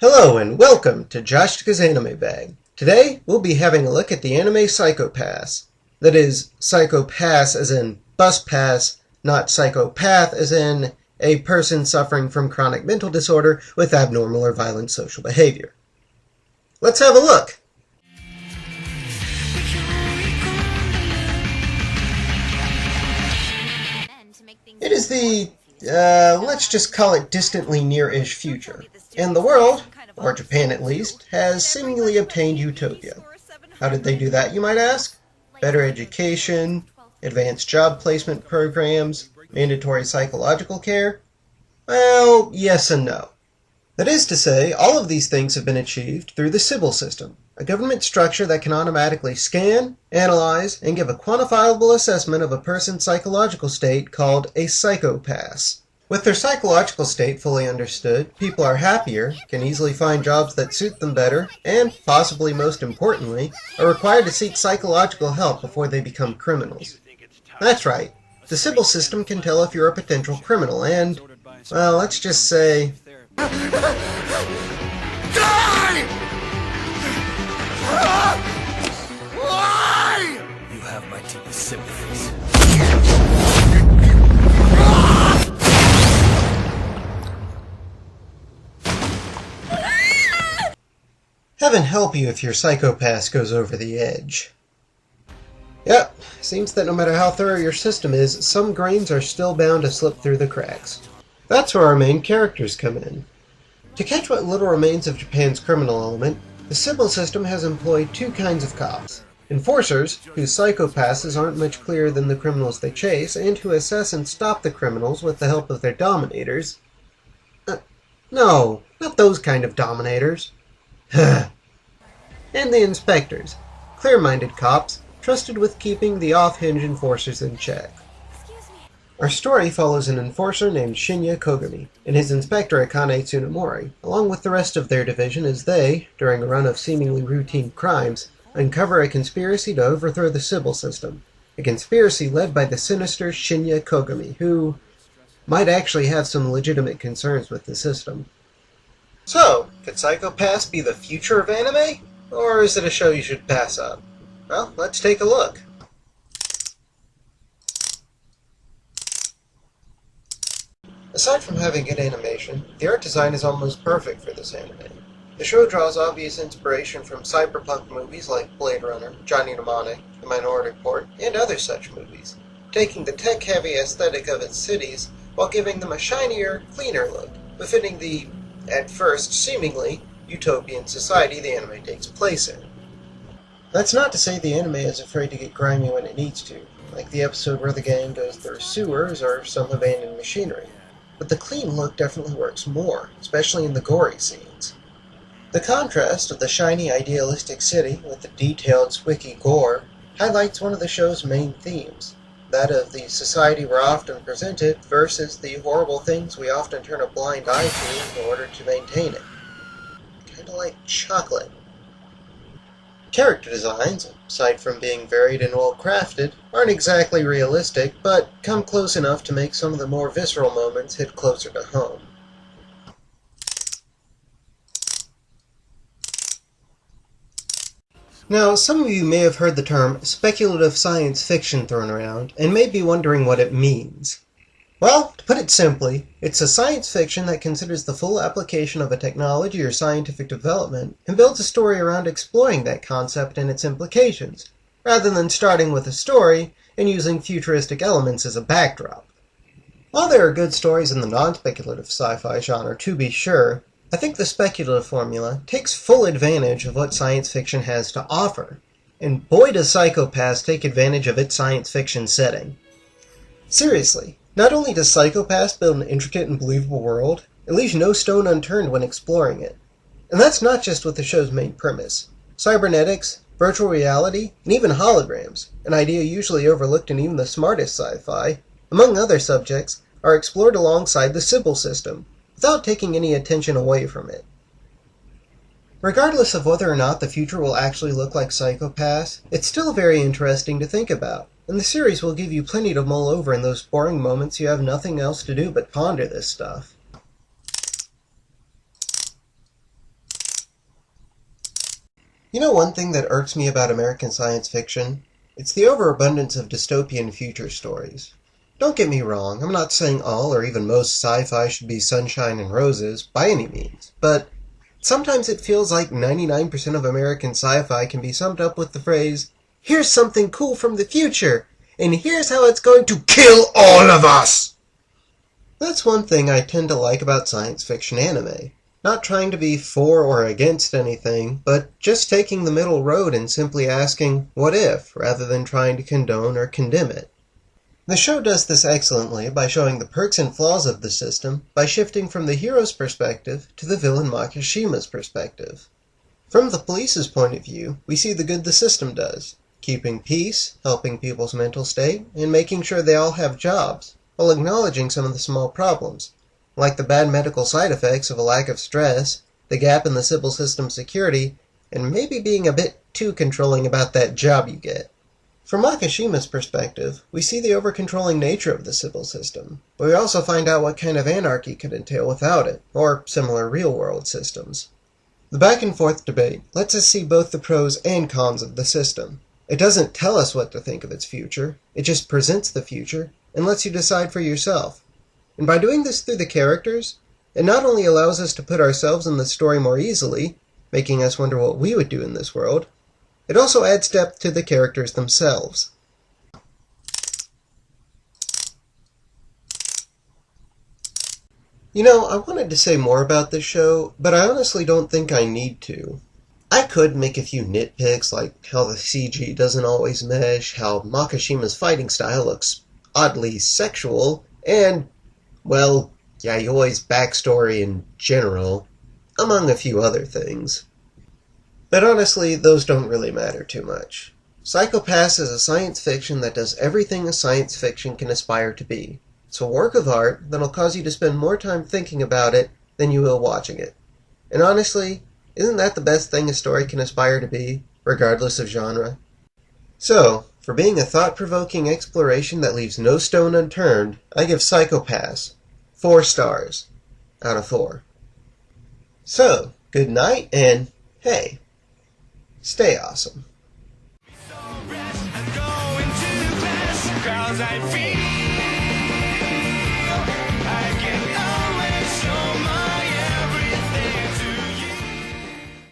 Hello and welcome to Joshika's Anime Bag. Today we'll be having a look at the anime Psycho-Pass. That is, Psycho-Pass as in bus pass, not psychopath as in a person suffering from chronic mental disorder with abnormal or violent social behavior. Let's have a look! It is the, let's just call it distantly near-ish future. And the world, or Japan at least, has seemingly obtained utopia. How did they do that, you might ask? Better education, advanced job placement programs, mandatory psychological care? Well, yes and no. That is to say, all of these things have been achieved through the Sybil system, a government structure that can automatically scan, analyze, and give a quantifiable assessment of a person's psychological state called a Psycho-Pass. With their psychological state fully understood, people are happier, can easily find jobs that suit them better, and, possibly most importantly, are required to seek psychological help before they become criminals. That's right. The Sybil system can tell if you're a potential criminal and, well, let's just say... Die! Why? You have my deepest sympathies. Heaven help you if your Psycho-Pass goes over the edge. Yep, seems that no matter how thorough your system is, some grains are still bound to slip through the cracks. That's where our main characters come in. To catch what little remains of Japan's criminal element, the Sybil system has employed two kinds of cops. Enforcers, whose psychopasses aren't much clearer than the criminals they chase, and who assess and stop the criminals with the help of their dominators. No, not those kind of dominators. And the inspectors, clear-minded cops, trusted with keeping the off-hinge enforcers in check. Our story follows an enforcer named Shinya Kogami and his inspector Akane Tsunemori, along with the rest of their division as they, during a run of seemingly routine crimes, uncover a conspiracy to overthrow the Sybil system, a conspiracy led by the sinister Shinya Kogami, who might actually have some legitimate concerns with the system. So, could Psycho-Pass be the future of anime? Or is it a show you should pass up? Well, let's take a look. Aside from having good animation, the art design is almost perfect for this anime. The show draws obvious inspiration from cyberpunk movies like Blade Runner, Johnny Mnemonic, The Minority Report, and other such movies, taking the tech-heavy aesthetic of its cities while giving them a shinier, cleaner look, befitting the, at first, seemingly, utopian society the anime takes place in. That's not to say the anime is afraid to get grimy when it needs to, like the episode where the gang goes through sewers or some abandoned machinery. But the clean look definitely works more, especially in the gory scenes. The contrast of the shiny, idealistic city with the detailed, squicky gore highlights one of the show's main themes, that of the society we're often presented versus the horrible things we often turn a blind eye to in order to maintain it. Kinda like chocolate. Character designs, aside from being varied and well-crafted, aren't exactly realistic, but come close enough to make some of the more visceral moments hit closer to home. Now, some of you may have heard the term speculative science fiction thrown around, and may be wondering what it means. Well, to put it simply, it's a science fiction that considers the full application of a technology or scientific development and builds a story around exploring that concept and its implications, rather than starting with a story and using futuristic elements as a backdrop. While there are good stories in the non-speculative sci-fi genre, to be sure, I think the speculative formula takes full advantage of what science fiction has to offer, and boy does Psycho-Pass take advantage of its science fiction setting. Seriously. Not only does Psycho-Pass build an intricate and believable world, it leaves no stone unturned when exploring it. And that's not just with the show's main premise. Cybernetics, virtual reality, and even holograms, an idea usually overlooked in even the smartest sci-fi, among other subjects, are explored alongside the Sybil system, without taking any attention away from it. Regardless of whether or not the future will actually look like Psycho-Pass, it's still very interesting to think about. And the series will give you plenty to mull over in those boring moments you have nothing else to do but ponder this stuff. You know one thing that irks me about American science fiction? It's the overabundance of dystopian future stories. Don't get me wrong, I'm not saying all or even most sci-fi should be sunshine and roses, by any means, but sometimes it feels like 99% of American sci-fi can be summed up with the phrase, "Here's something cool from the future, and here's how it's going to kill all of us!" That's one thing I tend to like about science fiction anime. Not trying to be for or against anything, but just taking the middle road and simply asking, what if, rather than trying to condone or condemn it. The show does this excellently by showing the perks and flaws of the system by shifting from the hero's perspective to the villain Makishima's perspective. From the police's point of view, we see the good the system does, keeping peace, helping people's mental state, and making sure they all have jobs, while acknowledging some of the small problems, like the bad medical side effects of a lack of stress, the gap in the civil system's security, and maybe being a bit too controlling about that job you get. From Makishima's perspective, we see the over-controlling nature of the civil system, but we also find out what kind of anarchy could entail without it, or similar real-world systems. The back-and-forth debate lets us see both the pros and cons of the system. It doesn't tell us what to think of its future, it just presents the future, and lets you decide for yourself. And by doing this through the characters, it not only allows us to put ourselves in the story more easily, making us wonder what we would do in this world, it also adds depth to the characters themselves. You know, I wanted to say more about this show, but I honestly don't think I need to. I could make a few nitpicks, like how the CG doesn't always mesh, how Makishima's fighting style looks oddly sexual, and well, Yayoi's backstory in general, among a few other things. But honestly, those don't really matter too much. Psycho-Pass is a science fiction that does everything a science fiction can aspire to be. It's a work of art that'll cause you to spend more time thinking about it than you will watching it. And honestly, isn't that the best thing a story can aspire to be, regardless of genre? So, for being a thought-provoking exploration that leaves no stone unturned, I give Psycho-Pass 4 stars out of 4. So, good night, and hey, stay awesome. I'm going to class, 'cause I feel